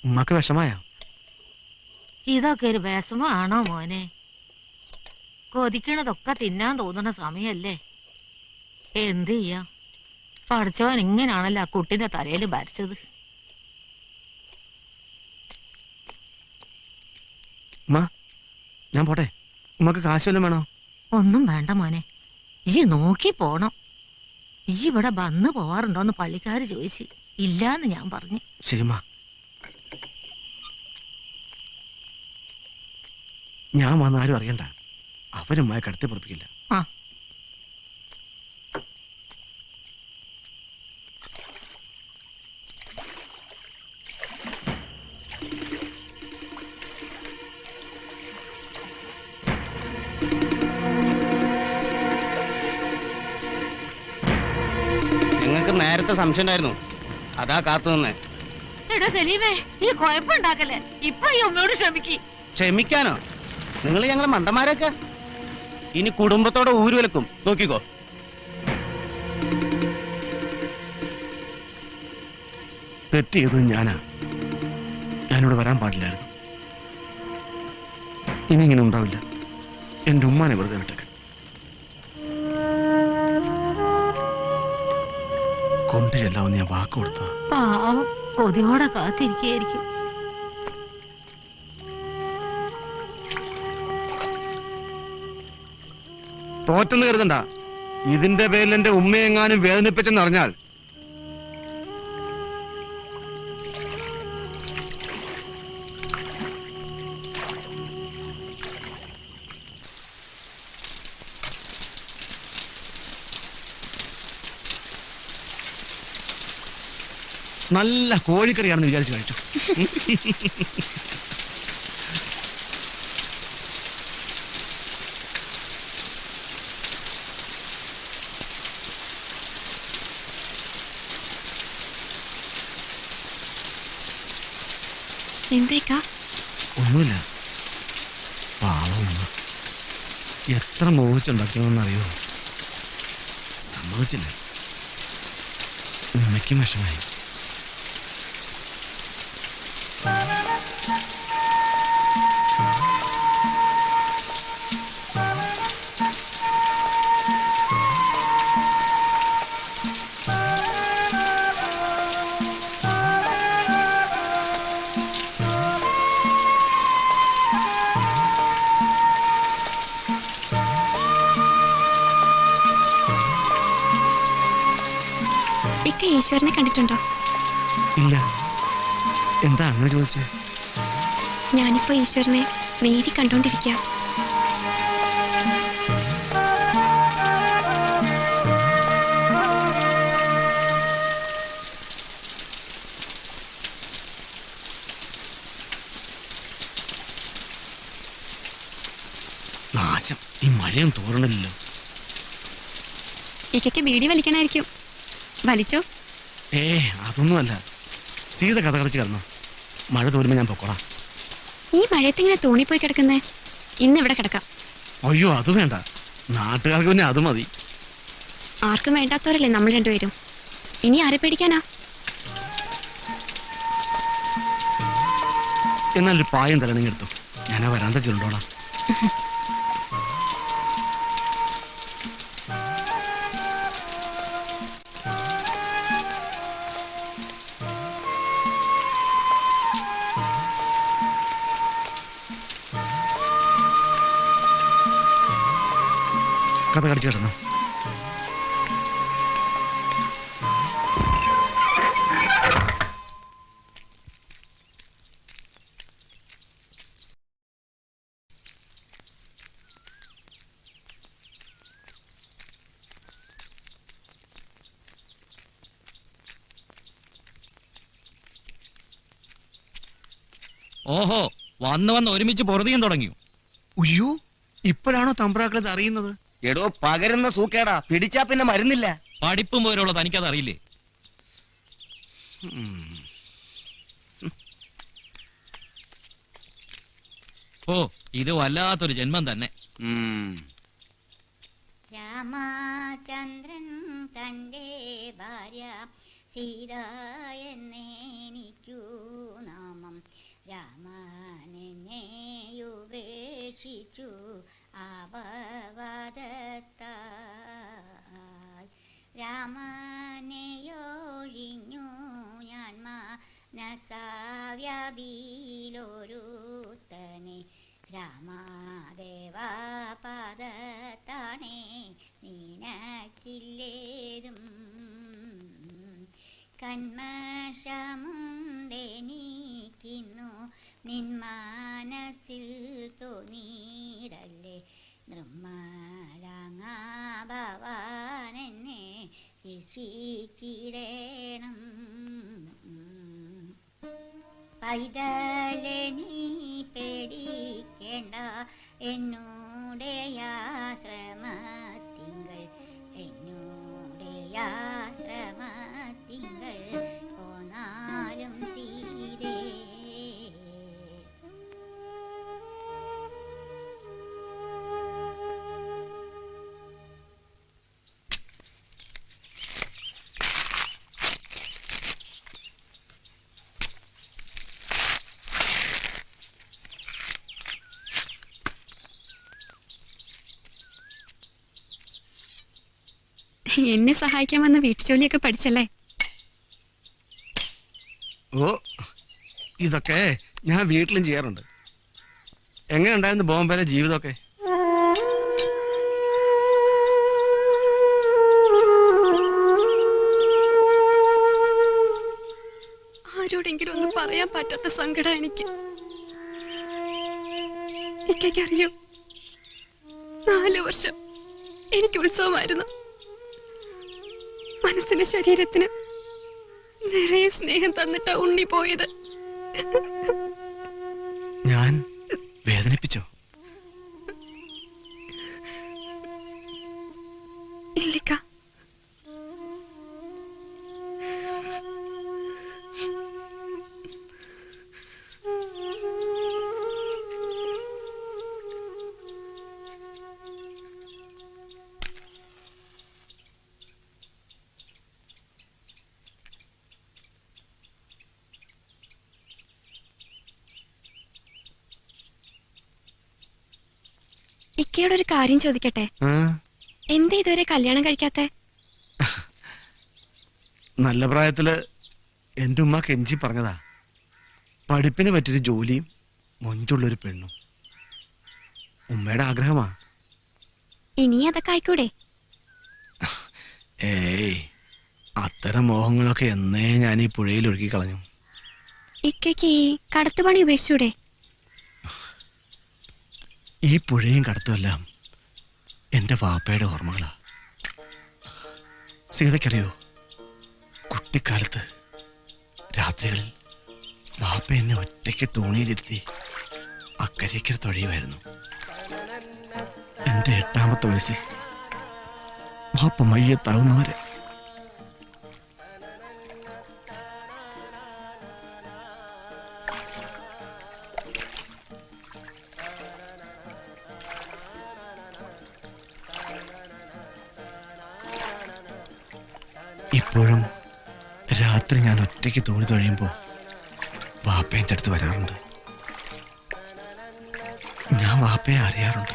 ഉമ്മക്ക് വിഷമായ? ഇതൊക്കെ ഒരു വിഷമാണോ മോനെ? കൊതിക്കണതൊക്കെ തിന്നാൻ തോന്നുന്ന സമയല്ലേ? എന്ത് ചെയ്യാ, പഠിച്ചവൻ ഇങ്ങനാണല്ലോ ആ കുട്ടിന്റെ തലയിൽ ഭരിച്ചത്. ഞാൻ പോട്ടെ, ഉമ്മക്ക് കാശ് വല്ലതും വേണോ? ഒന്നും വേണ്ട മോനെ, ഈ നോക്കി പോണം. ഈ ഇവിടെ വന്ന് പോവാറുണ്ടോന്ന് പള്ളിക്കാര് ചോദിച്ചു. ഇല്ലാന്ന് ഞാൻ പറഞ്ഞു. ശരിമ്മ, ഞാൻ വന്നാരും അറിയണ്ട. അവരുമായി കടത്തി പൊറപ്പിക്കില്ല. ആ ഞങ്ങൾക്ക് നേരത്തെ സംശയം ഉണ്ടായിരുന്നു, അതാ കാത്തു നിന്നേ. എടാ സലീമേ, ഈ കുഴപ്പമുണ്ടാക്കല്ലേ. ഇപ്പൊ ഈ ഉമ്മയോട് ക്ഷമിക്ക്. ക്ഷമിക്കാനോ? നിങ്ങൾ ഞങ്ങളെ മണ്ടന്മാരൊക്കെ ഇനി കുടുംബത്തോടെ ഊരുവിലക്കും. നോക്കിക്കോ. തെറ്റ് ചെയ്തത് ഞാനാ. ഞാനിവിടെ വരാൻ പാടില്ലായിരുന്നു. ഇനി ഇങ്ങനെ ഉണ്ടാവില്ല. എന്റെ ഉമ്മാനെ വെറുതെ വിട്ടേക്ക്. കൊണ്ടു ചെല്ലാമെന്ന് ഞാൻ വാക്ക് കൊടുത്ത. പാവം കൊതിയോടെ കാത്തിരിക്കുകയായിരിക്കും. തോറ്റെന്ന് കരുതണ്ട. ഇതിന്റെ പേരിൽ എന്റെ ഉമ്മയെങ്ങാനും വേദനിപ്പിച്ചെന്ന് അറിഞ്ഞാൽ നല്ല കോഴിക്കറിയാണെന്ന് വിചാരിച്ചു കഴിച്ചു. എന്തേക്കാ? ഒന്നുമില്ല. പാവം എത്ര മോഹിച്ചുണ്ടാക്കിയതെന്നറിയോ? സമ്മതിച്ചില്ലേ? ഉമ്മയ്ക്കും വിഷമായി. ഈശ്വരനെ കണ്ടിട്ടുണ്ടോ? ഇല്ല. എന്താ അങ്ങനെ ചോദിച്ചേ? ഞാനിപ്പോ ഈശ്വരനെ നേരി കണ്ടോണ്ടിരിക്കാം. നാശം, ഈ മഴയും തോരണല്ലോ. ഇക്കയ്ക്ക് ബീഡി വലിക്കണായിരിക്കും. വലിച്ചോ? അതൊന്നുമല്ല. സീത കഥ കളിച്ച് കിടന്നോ. മഴ തോരുമ്പോ ഞാൻ പൊക്കോളാം. ഈ മഴയത്ത് ഇങ്ങനെ തോണിപ്പോയി കിടക്കുന്നേ? ഇന്ന് ഇവിടെ കിടക്കാം. അയ്യോ, അത് വേണ്ട. നാട്ടുകാർക്ക് പിന്നെ അത് മതി. ആർക്കും വേണ്ടാത്തവരല്ലേ നമ്മൾ രണ്ടുപേരും. ഇനി ആരെ പേടിക്കാനാ? എന്നാലൊരു പായം തലണെങ്കിൽ എടുത്തു. ഞാൻ ആ വരാന്ത ചെറുണ്ടോളാം. കഥ കടിച്ചു കിടന്നു. ഓഹോ, വന്ന് ഒരുമിച്ച് പൊറുതിയും തുടങ്ങിയോ? ഉയ്യോ, ഇപ്പോഴാണോ തമ്പ്രാക്കളത് അറിയുന്നത്? എടോ, പകരുന്ന സൂക്കേടാ. പിടിച്ചാ പിന്നെ മരുന്നില്ല. പഠിപ്പും പോലുള്ള തനിക്കത് അറിയില്ലേ? ഓ, ഇത് വല്ലാത്തൊരു ജന്മം തന്നെ. രാമചന്ദ്രൻ തന്റെ ഭാര്യ സീത എന്നേനിക്കു നാമം രാമനെയൊഴിഞ്ഞു ഞാൻ മനസാവ്യാപിയിലൊരുത്തനെ രാമദേവാ പാദത്താണേ നിനക്കില്ലേതും കന്മഷമുണ്ടെനിക്കുന്നു നിൻ മനസ്സിൽ തോന്നിയിടല്ലേ നിർമ്മലാങ്ങാ ഭവാനെന്നെ രക്ഷിച്ചിടേണം പൈതലെ നീ പേടിക്കേണ്ട എന്നോടെ ആശ്രമത്തിങ്കൾ പോന്നാലും സീരേ എന്നെ സഹായിക്കാൻ വന്ന വീട്ടുജോലിയൊക്കെ പഠിച്ചല്ലേ? ഓ, ഇതൊക്കെ ഞാൻ വീട്ടിലും ചെയ്യാറുണ്ട്. എങ്ങനെ ഉണ്ടായിരുന്നു ബോംബെയിലെ ജീവിതമൊക്കെ? ആരോടെങ്കിലും ഒന്നും പറയാൻ പറ്റാത്ത സങ്കടം എനിക്ക്. എനിക്കറിയോ, 4 വർഷം എനിക്ക് ഉത്സവമായിരുന്നു. മനസ്സിന് ശരീരത്തിന് നിറയെ സ്നേഹം തന്നിട്ടാ ഉണ്ണി പോയത്. ഞാൻ വേദനിപ്പിച്ചോ? ഇല്ലിക്ക, ഇക്കയോട് ഒരു കാര്യം ചോദിക്കട്ടെ? എന്താ ഇതുവരെ കല്യാണം കഴിക്കാത്തെ? നല്ല പ്രായത്തില് എന്റെ ഉമ്മ കെഞ്ചി പറഞ്ഞതാ, പഠിപ്പിന് പറ്റിയൊരു ജോലിയും മൊഞ്ചുള്ളൊരു പെണ്ണും. ഉമ്മയുടെ ആഗ്രഹമാ. ഇനി അതൊക്കെ ആയിക്കൂടെ? ഏയ്, അത്തരം മോഹങ്ങളൊക്കെ എന്നേ ഞാൻ ഈ പുഴയിൽ ഒഴുകി കളഞ്ഞു. ഇക്കയ്ക്ക് ഈ കടത്തുപണി ഉപേക്ഷിച്ചൂടെ? ഈ പുഴയും കടത്തുമെല്ലാം എന്റെ വാപ്പയുടെ ഓർമ്മകളാ. സീതയ്ക്കറിയോ, കുട്ടിക്കാലത്ത് രാത്രികളിൽ വാപ്പ എന്നെ ഒറ്റയ്ക്ക് തോണിയിലിരുത്തി അക്കരയ്ക്കര തൊഴിയുമായിരുന്നു. എന്റെ 8ാമത്തെ വയസ്സിൽ വാപ്പ മയ്യത്താവുന്നവരെ. ഇപ്പോഴും രാത്രി ഞാൻ ഒറ്റയ്ക്ക് തോണി തൊഴിയുമ്പോൾ വാപ്പ എൻ്റെ അടുത്ത് വരാറുണ്ട്. ഞാൻ വാപ്പയെ അറിയാറുണ്ട്.